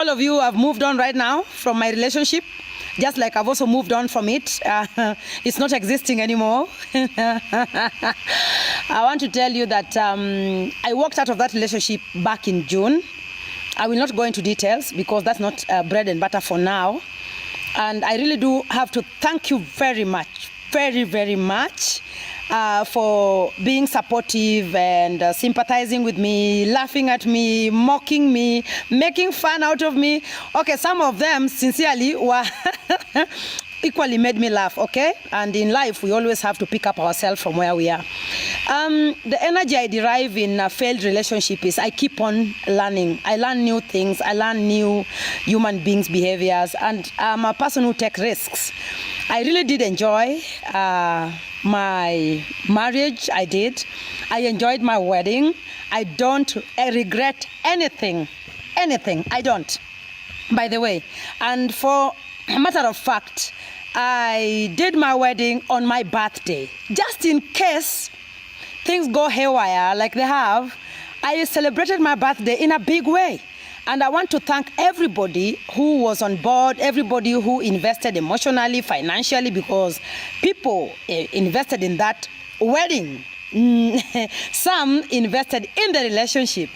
All of you have moved on right now from my relationship, just like I've also moved on from it. It's not existing anymore. I want to tell you that I walked out of that relationship back in June. I will not go into details because that's not bread and butter for now. And I really do have to thank you very much, very, very much for being supportive and sympathizing with me, laughing at me, mocking me, making fun out of me. Okay, some of them sincerely were equally made me laugh, okay? And in life, we always have to pick up ourselves from where we are. The energy I derive in a failed relationship is I keep on learning. I learn new things. I learn new human beings' behaviors. And I'm a person who takes risks. I really did enjoy my marriage. I did. I enjoyed my wedding. I don't regret anything. Anything. I don't. By the way. And for a matter of fact, I did my wedding on my birthday. Just in case things go haywire like they have, I celebrated my birthday in a big way. And I want to thank everybody who was on board, everybody who invested emotionally, financially, because people invested in that wedding. Some invested in the relationship.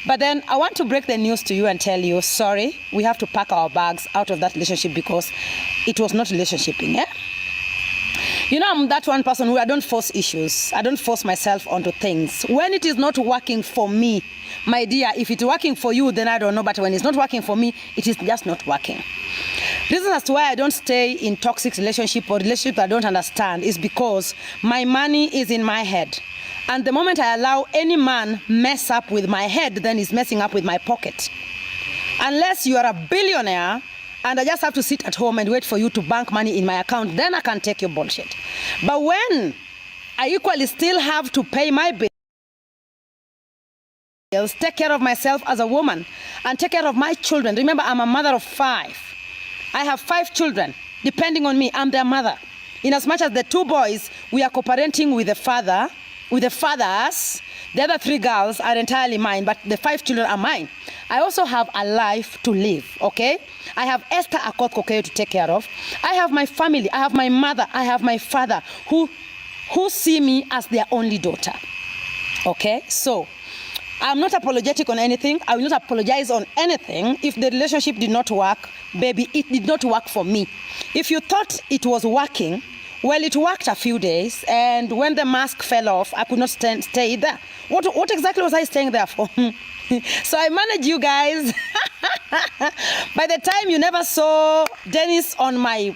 But then I want to break the news to you and tell you, sorry, we have to pack our bags out of that relationship because it was not relationshiping. Eh? You know, I'm that one person who I don't force issues. I don't force myself onto things. When it is not working for me, my dear, if it's working for you, then I don't know. But when it's not working for me, it is just not working. Reason as to why I don't stay in toxic relationship or relationship I don't understand is because my money is in my head. And the moment I allow any man mess up with my head, then he's messing up with my pocket. Unless you are a billionaire and I just have to sit at home and wait for you to bank money in my account, then I can take your bullshit. But when I equally still have to pay my bills, take care of myself as a woman, and take care of my children. Remember, I'm a mother of 5. I have 5 children. Depending on me, I'm their mother. In as much as the 2 boys, we are co-parenting with the father, with the fathers. The other 3 girls are entirely mine, but the 5 children are mine. I also have a life to live, okay? I have Esther Akothee to take care of. I have my family. I have my mother. I have my father who see me as their only daughter, okay? So I'm not apologetic on anything. I will not apologize on anything. If the relationship did not work, baby, it did not work for me. If you thought it was working, well, it worked a few days, and when the mask fell off, I could not stay there. What exactly was I staying there for? So I managed you guys. By the time you never saw Dennis on my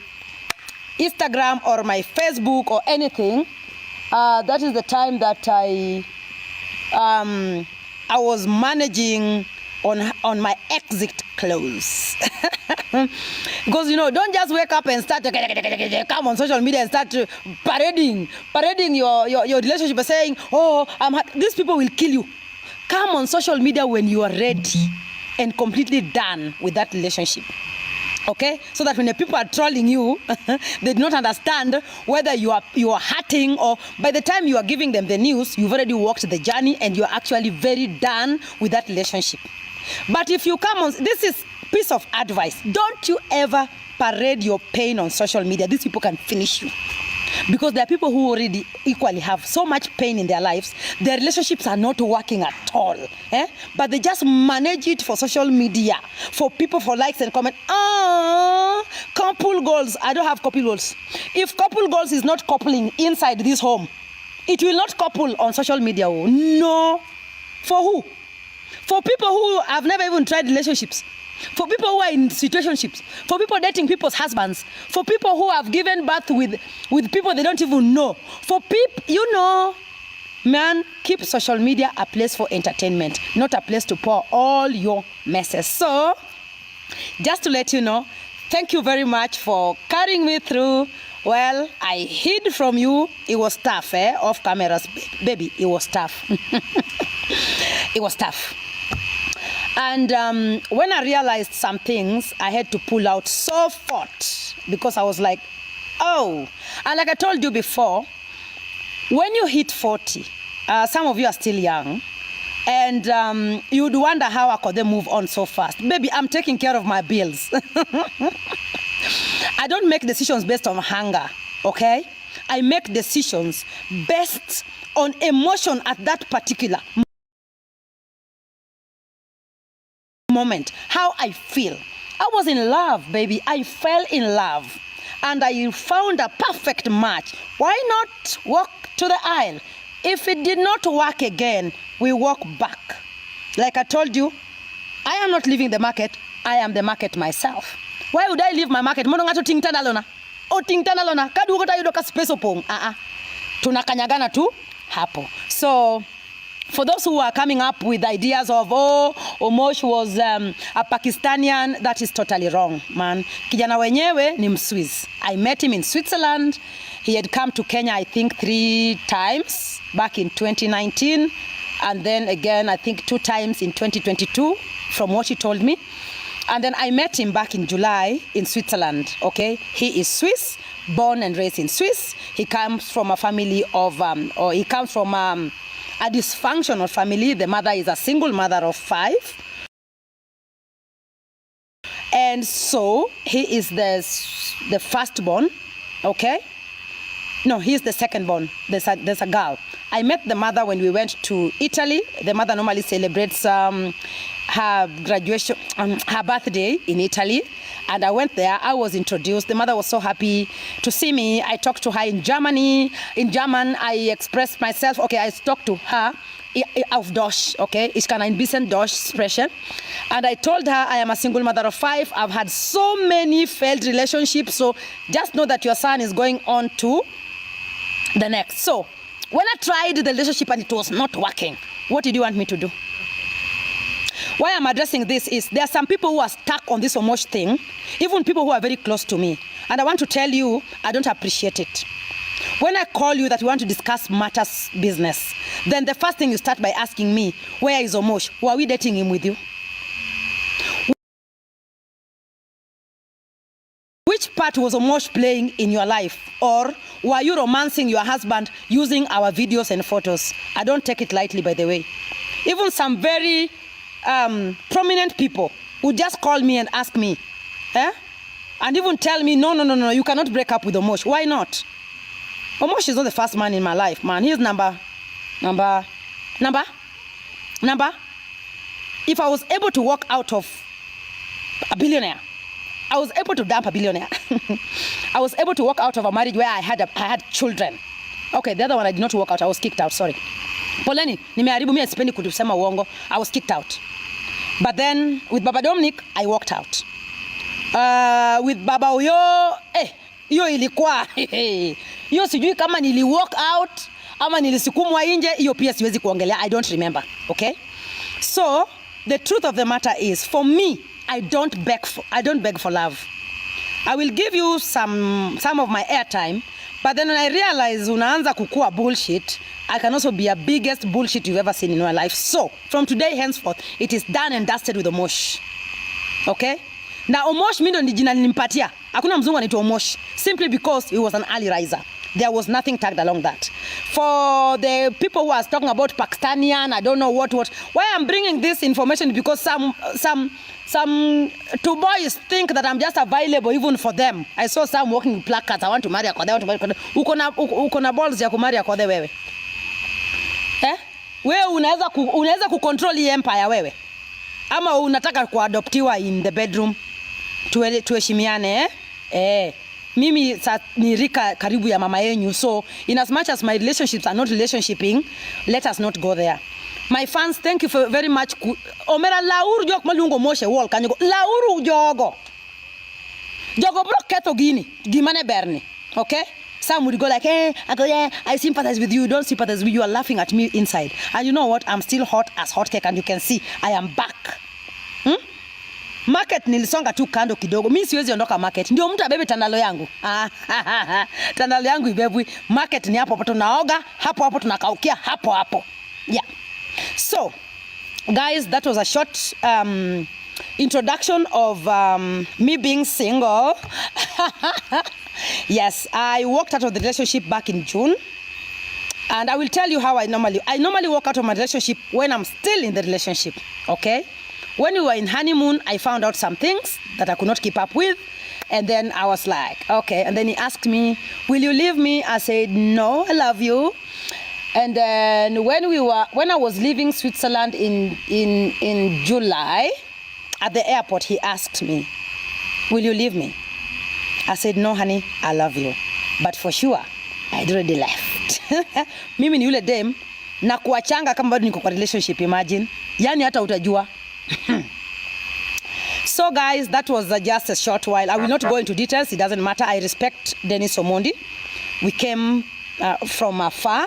Instagram or my Facebook or anything, that is the time that I was managing on my exit clothes. Because, you know, don't just wake up and start to come on social media and start parading your relationship by saying, oh, these people will kill you. Come on social media when you are ready and completely done with that relationship. Okay, so that when the people are trolling you, they do not understand whether you are hurting, or by the time you are giving them the news, you've already walked the journey and you're actually very done with that relationship. But if you come on, this is piece of advice. Don't you ever parade your pain on social media. These people can finish you. Because there are people who already equally have so much pain in their lives. Their relationships are not working at all. But they just manage it for social media, for people, for likes and comments. Couple goals. I don't have couple goals. If couple goals is not coupling inside this home, it will not couple on social media. No. For who? For people who have never even tried relationships. For people who are in situationships, for people dating people's husbands, for people who have given birth with people they don't even know, for people, you know, man, keep social media a place for entertainment, not a place to pour all your messes. So, just to let you know, thank you very much for carrying me through. Well, I hid from you. It was tough, off cameras, baby, it was tough. It was tough. And when I realized some things, I had to pull out so fort because I was like, oh. And like I told you before, when you hit 40, some of you are still young, And you'd wonder how Akothee move on so fast. Baby, I'm taking care of my bills. I don't make decisions based on hunger, okay? I make decisions based on emotion at that particular moment, how I feel. I was in love, baby. I fell in love. And I found a perfect match. Why not walk to the aisle? If it did not work again, we walk back. Like I told you, I am not leaving the market. I am the market myself. Why would I leave my market? Mono ngato tingtana lona. O tingtana lona. Kadu ukota yudoka space opong. Tunakanyagana tu hapo. So for those who are coming up with ideas of, oh, Omosh was a Pakistanian, that is totally wrong, man. Kijana wenyewe ni Mswiss. I met him in Switzerland. He had come to Kenya, I think, 3 times back in 2019. And then again, I think 2 times in 2022, from what he told me. And then I met him back in July in Switzerland, okay? He is Swiss, born and raised in Swiss. He comes from a family of, or he comes from a dysfunctional family. The mother is a single mother of 5. And so he is the firstborn, okay? No, he's the secondborn. There's a girl. I met the mother when we went to Italy. The mother normally celebrates her graduation, her birthday in Italy. And I went there. I was introduced. The mother was so happy to see me. I talked to her in Germany. In German, I expressed myself. Okay, I talked to her auf Deutsch, okay? Ich kann ein bisschen Deutsch sprechen. And I told her I am a single mother of 5. I've had so many failed relationships. So just know that your son is going on to the next. So when I tried the relationship and it was not working, what did you want me to do? Why I'm addressing this is there are some people who are stuck on this Omosh thing, even people who are very close to me. And I want to tell you, I don't appreciate it. When I call you that we want to discuss matters business, then the first thing you start by asking me, where is Omosh? Who are we dating him with you? Which part was Omosh playing in your life? Or were you romancing your husband using our videos and photos? I don't take it lightly, by the way. Even some very prominent people would just call me and ask me, and even tell me, no, you cannot break up with Omosh. Why not? Omosh is not the first man in my life, man. He's number. If I was able to walk out of a billionaire, I was able to dump a billionaire. I was able to walk out of a marriage where I had children. Okay, the other one I did not walk out. I was kicked out, sorry. Poleni, nimeharibu mimi sipendi kusema uongo. I was kicked out. But then with Baba Dominic, I walked out. With Baba Uyo, hiyo ilikuwa. Hiyo sijui kama nili walk out ama nilisukumwa nje, hiyo pia siwezi kuongelea. I don't remember, okay? So, the truth of the matter is, for me, I don't beg for love. I will give you some of my airtime, but then when I realize unaanza kukua bullshit, I can also be a biggest bullshit you've ever seen in your life. So, from today henceforth, it is done and dusted with Omosh. Okay? Now, Omosh mimi ndo ni jina nilimpatia. Hakuna mzungu anaitwa Omosh, simply because he was an early riser. There was nothing tagged along that. For the people who are talking about Pakistanian, I don't know what. Why I'm bringing this information because some 2 boys think that I'm just available even for them. I saw some walking with placards. I want to marry Akothee. Uko na balls ya kumari Akothee wewe. Wewe unaweza kucontrol hii empire wewe. Ama unataka kuadoptiwa in the bedroom. Tuheshimiane mimi ni rika karibu ya mama yenyu. So in as much as my relationships are not relationshiping, let us not go there. My fans, thank you for very much. Omera lauru jok malungo Moshe wall kanyo. Lauru jogo. Jogo bro keto gimane berni. Okay? Some would go like, I sympathize with you. Don't sympathize with you. You are laughing at me inside. And you know what? I'm still hot as hot cake, and you can see I am back. Market nilisonga tu kando kidogo. Mimi siwezi ondoka market. Ndio mtu abebe tandalo yangu. Tandalo yangu ibebwi. Market ni hapo tunaoga, hapo tunakaukia, hapo. Yeah. So, guys, that was a short introduction of me being single. Yes, I walked out of the relationship back in June. And I will tell you how I normally walk out of my relationship when I'm still in the relationship, okay? When we were in honeymoon, I found out some things that I could not keep up with. And then I was like, okay. And then he asked me, will you leave me? I said, no, I love you. And then when I was leaving Switzerland in July, at the airport, he asked me, will you leave me? I said, no, honey, I love you. But for sure, I'd already left. Mimi ni yule dem, na kuachanga kama bado niko kwa relationship, imagine. Yani hata utajua. So guys, that was just a short while. I will not go into details. It doesn't matter. I respect Dennis Omondi. We came from afar.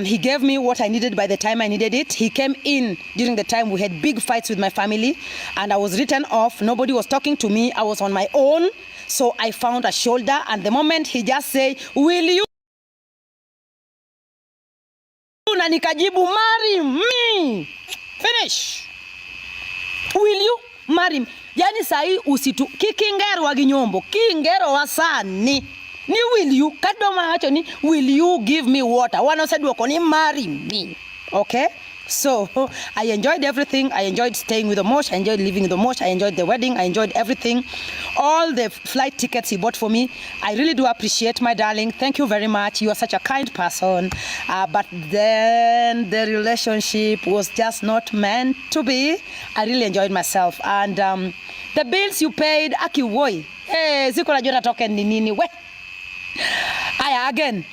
He gave me what I needed by the time I needed it. He came in during the time we had big fights with my family, and I was written off. Nobody was talking to me. I was on my own. So I found a shoulder, and the moment he just said, will you? Na nikajibu, marry me. Finish. Will you marry me? Yani sahi usitu kikingero wa ginyombo, kingero wa sani. Ni will you? Kadoma hacho ni will you give me water? One said wako ni marry me. Okay? So I enjoyed everything. I enjoyed staying with Omosh. I enjoyed living with Omosh. I enjoyed the wedding. I enjoyed everything. All the flight tickets he bought for me. I really do appreciate, my darling. Thank you very much. You are such a kind person. But then the relationship was just not meant to be. I really enjoyed myself. And the bills you paid, aki woi. Hey, ziko na jona token ni nini we. Aya, again.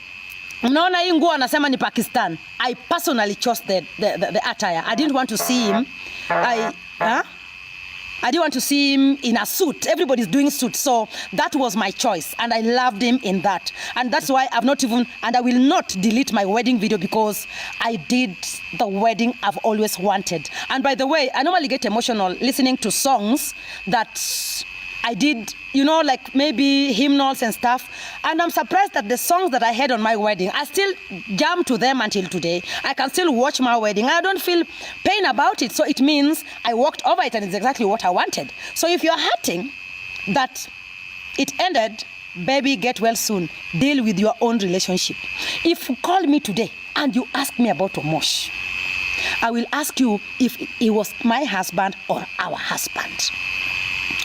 Unaona hii nguo anasema ni Pakistan. I personally chose the attire. I didn't want to see him. I didn't want to see him in a suit. Everybody's doing suits. So that was my choice. And I loved him in that. And that's why I will not delete my wedding video, because I did the wedding I've always wanted. And by the way, I normally get emotional listening to songs that I did, you know, like maybe hymnals and stuff. And I'm surprised that the songs that I had on my wedding, I still jam to them until today. I can still watch my wedding. I don't feel pain about it. So it means I walked over it and it's exactly what I wanted. So if you're hurting that it ended, baby, get well soon. Deal with your own relationship. If you call me today and you ask me about Omosh, I will ask you if he was my husband or our husband.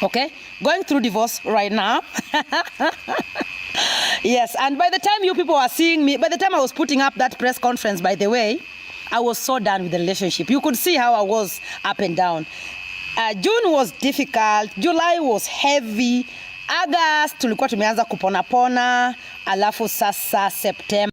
Okay? Going through divorce right now. Yes, and by the time you people are seeing me, by the time I was putting up that press conference, by the way, I was so done with the relationship. You could see how I was up and down. June was difficult. July was heavy. August tulikuwa tumeanza kupona pona. Alafu sasa September.